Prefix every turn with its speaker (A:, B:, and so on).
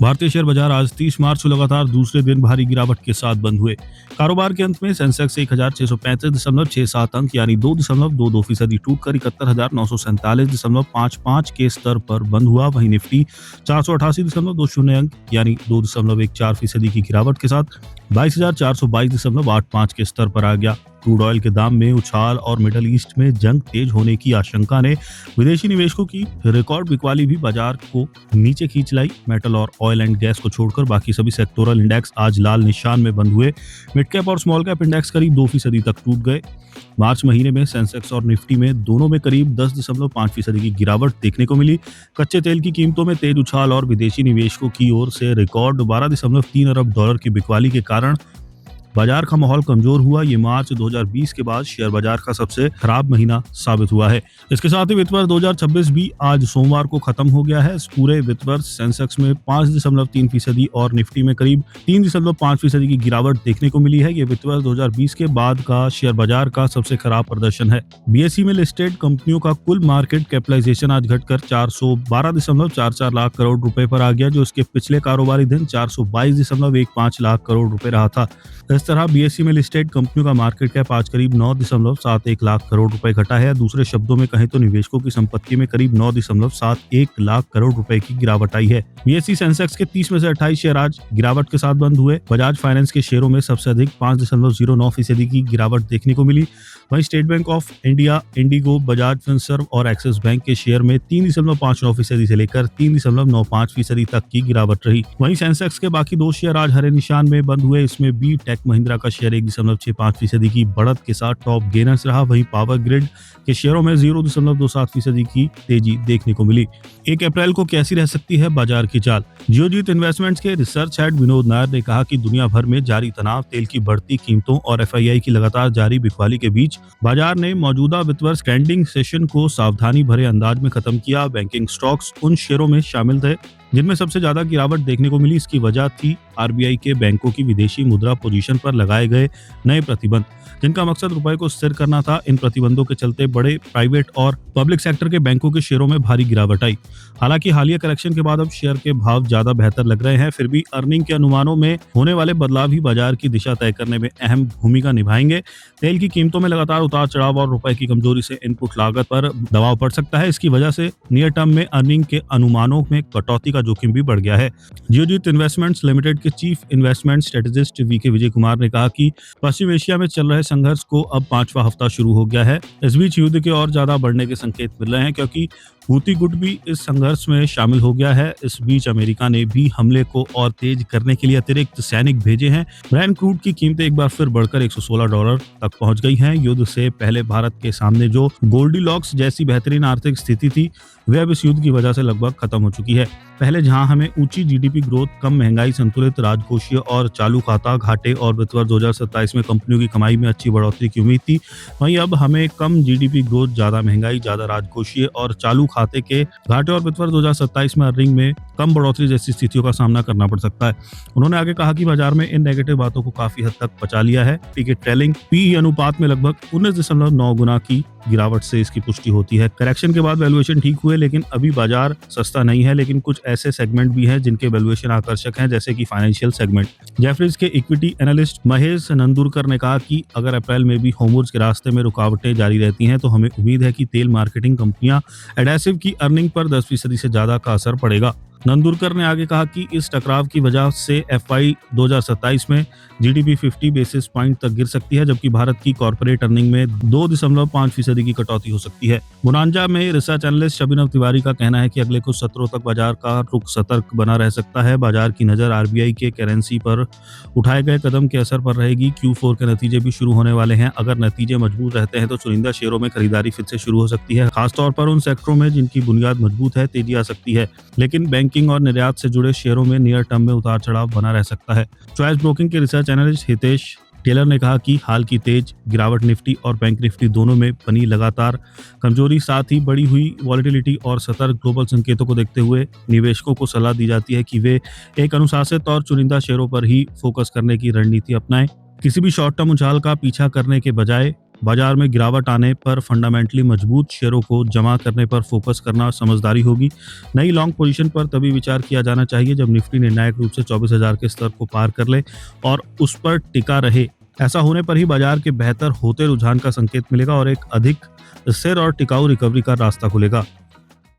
A: भारतीय शेयर बाजार आज 30 मार्च को लगातार दूसरे दिन भारी गिरावट के साथ बंद हुए। कारोबार के अंत में सेंसेक्स 1635.67 अंक यानी 2.22% टूटकर 71,947.55 के स्तर पर बंद हुआ। वहीं निफ्टी 488.20 अंक यानी 2.14% की गिरावट के साथ 22,422.85 के स्तर पर आ गया। क्रूड ऑयल के दाम में उछाल और मिडल ईस्ट में जंग तेज होने की आशंका ने विदेशी निवेशकों की रिकॉर्ड बिकवाली भी बाजार को नीचे खींच लाई। मेटल और ऑयल एंड गैस को छोड़कर बाकी सभी सेक्टोरल इंडेक्स आज लाल निशान में बंद हुए। मिड कैप और स्मॉल कैप इंडेक्स करीब 2% तक टूट गए। मार्च महीने में सेंसेक्स और निफ्टी में दोनों में करीब 10.5% की गिरावट देखने को मिली। कच्चे तेल की कीमतों में तेज उछाल और विदेशी निवेशकों की ओर से रिकॉर्ड $12.3 अरब की बिकवाली के कारण बाजार का माहौल कमजोर हुआ। ये मार्च 2020 के बाद शेयर बाजार का सबसे खराब महीना साबित हुआ है। इसके साथ ही वित्त वर्ष 2026 भी आज सोमवार को खत्म हो गया है। इस पूरे वित्त वर्ष सेंसेक्स में 5.3% और निफ्टी में करीब 3.5% की गिरावट देखने को मिली है। ये वित्त वर्ष 2020 के बाद का शेयर बाजार का सबसे खराब प्रदर्शन है। बीएसई में लिस्टेड कंपनियों का कुल मार्केट कैपिटलाइजेशन आज घटकर 412.44 लाख करोड़ रुपए पर आ गया, जो इसके पिछले कारोबारी दिन 422.15 लाख करोड़ रुपए रहा था। इस तरह बीएसई में लिस्टेड कंपनियों का मार्केट कैप आज करीब 9.71 लाख करोड़ रुपए घटा है। दूसरे शब्दों में कहें तो निवेशकों की संपत्ति में करीब 9.71 लाख करोड़ रुपए की गिरावट आई है। बीएसई सेंसेक्स के 30 में से 28 शेयर आज गिरावट के साथ बंद हुए। बजाज फाइनेंस के शेयरों में सबसे अधिक 5.09% की गिरावट देखने को मिली। वहीं state bank of India, Indigo, Bajaj Finserv और एक्सिस बैंक के शेयर में 3.59% से लेकर 3.95% तक की गिरावट रही। वहीं सेंसेक्स के बाकी 2 शेयर आज हरे निशान में बंद हुए। इसमें बी टेक महिंद्रा का शेयर 1.65% की बढ़त के साथ टॉप गेनर्स रहा। वहीं पावर ग्रिड के शेयरों में 0.27% की तेजी देखने को मिली। 1 अप्रैल को कैसी रह सकती है बाजार की चाल? जियोजीत इन्वेस्टमेंट्स के रिसर्च हेड विनोद नायर ने कहा कि दुनिया भर में जारी तनाव, तेल की बढ़ती कीमतों और एफआईआई की लगातार जारी बिकवाली के बीच बाजार ने मौजूदा वित्त वर्ष ट्रेंडिंग सेशन को सावधानी भरे अंदाज में खत्म किया। बैंकिंग स्टॉक्स उन शेयरों में शामिल थे जिनमें सबसे ज्यादा गिरावट देखने को मिली। इसकी वजह थी आरबीआई के बैंकों की विदेशी मुद्रा पोजीशन पर लगाए गए नए प्रतिबंध, जिनका मकसद रुपए को स्थिर करना था। इन प्रतिबंधों के चलते बड़े प्राइवेट और पब्लिक सेक्टर के बैंकों के शेयरों में भारी गिरावट आई। हालांकि हालिया करेक्शन के बाद अब शेयर के भाव ज्यादा बेहतर लग रहे हैं। फिर भी अर्निंग के अनुमानों में होने वाले बदलाव ही बाजार की दिशा तय करने में अहम भूमिका निभाएंगे। तेल की कीमतों में लगातार उतार चढ़ाव और रुपए की कमजोरी से इनपुट लागत पर दबाव पड़ सकता है। इसकी वजह से नियर टर्म में अर्निंग के अनुमानों में कटौती का जोखिम भी बढ़ गया है। जियोजीत इन्वेस्टमेंट्स लिमिटेड के chief investment strategist VK Vijay Kumar ने कहा कि पश्चिम एशिया में चल रहे संघर्ष को अब 5वां हफ्ता शुरू हो गया है। इस बीच युद्ध के और ज्यादा बढ़ने के संकेत मिल रहे हैं, क्योंकि हूती गुट भी इस संघर्ष में शामिल हो गया है। इस बीच अमेरिका ने भी हमले को और तेज करने के लिए अतिरिक्त सैनिक भेजे हैं। ब्रेंट क्रूड की कीमतें एक बार फिर बढ़कर $116 तक पहुंच गई हैं। युद्ध से पहले भारत के सामने जो गोल्डीलॉक्स जैसी बेहतरीन आर्थिक स्थिति थी, वे अब इस युद्ध की वजह से लगभग खत्म हो चुकी है। पहले जहां हमें ऊंची जीडीपी ग्रोथ, कम महंगाई, संतुलित राजकोषीय और चालू खाता घाटे और वित्त वर्ष 2027 में कंपनियों की कमाई में अच्छी बढ़ोतरी की उम्मीद थी, वहीं अब हमें कम जीडीपी ग्रोथ, ज्यादा महंगाई, ज्यादा राजकोषीय और चालू खाते के घाटे और वित्त वर्ष 2027 में अर्निंग में कम बढ़ोतरी जैसी स्थितियों का सामना करना पड़ सकता है। उन्होंने आगे कहा कि बाजार में इन नेगेटिव बातों को काफी हद तक पचा लिया है। के ट्रेलिंग पीई अनुपात में लगभग 19.9 गुना की गिरावट से इसकी पुष्टि होती है। करेक्शन के बाद वैल्यूएशन ठीक हुए, लेकिन अभी बाजार सस्ता नहीं है। लेकिन कुछ ऐसे सेगमेंट भी हैं जिनके वैल्यूएशन आकर्षक हैं, जैसे कि फाइनेंशियल सेगमेंट। जेफरीज के इक्विटी एनालिस्ट महेश नंदुरकर ने कहा कि अगर अप्रैल में भी होर्मुज़ के रास्ते में रुकावटें जारी रहती हैं, तो हमें उम्मीद है कि तेल मार्केटिंग कंपनियां एडेसिव की अर्निंग पर 10% से ज्यादा का असर पड़ेगा। नंदुरकर ने आगे कहा कि इस टकराव की वजह से एफआई 2027 में जीडीपी 50 बेसिस पॉइंट तक गिर सकती है, जबकि भारत की कॉर्पोरेट अर्निंग में 2.5% की कटौती हो सकती है। बोनांजा में रिसर्च एनालिस्ट अभिनव तिवारी का कहना है कि अगले कुछ सत्रों तक बाजार का रुख सतर्क बना रह सकता है। बाजार की नजर आरबीआई के करेंसी पर उठाए गए कदम के असर पर रहेगी। Q4 के नतीजे भी शुरू होने वाले हैं। अगर नतीजे मजबूत रहते हैं तो चुनिंदा शेयरों में खरीदारी फिर से शुरू हो सकती है। खासतौर पर उन सेक्टरों में जिनकी बुनियाद मजबूत है, तेजी आ सकती है। लेकिन बैंकिंग और निर्यात से जुड़े शेयरों में नियर टर्म में उतार चढ़ाव बना रह सकता है। चॉइस ब्रोकिंग के रिसर्च एनालिस्ट हितेश टेलर ने कहा कि हाल की तेज गिरावट निफ्टी और बैंक निफ्टी दोनों में बनी लगातार कमजोरी, साथ ही बढ़ी हुई वॉलेटिलिटी और सतर्क ग्लोबल संकेतों को देखते हुए निवेशकों को सलाह दी जाती है कि वे एक अनुशासित और चुनिंदा शेयरों पर ही फोकस करने की रणनीति अपनाएं। किसी भी शॉर्ट टर्म उछाल का पीछा करने के बजाय बाजार में गिरावट आने पर फंडामेंटली मजबूत शेयरों को जमा करने पर फोकस करना समझदारी होगी। नई लॉन्ग पोजीशन पर तभी विचार किया जाना चाहिए जब निफ्टी निर्णायक रूप से 24,000 के स्तर को पार कर ले और उस पर टिका रहे। ऐसा होने पर ही बाजार के बेहतर होते रुझान का संकेत मिलेगा और एक अधिक स्थिर और टिकाऊ रिकवरी का रास्ता खुलेगा।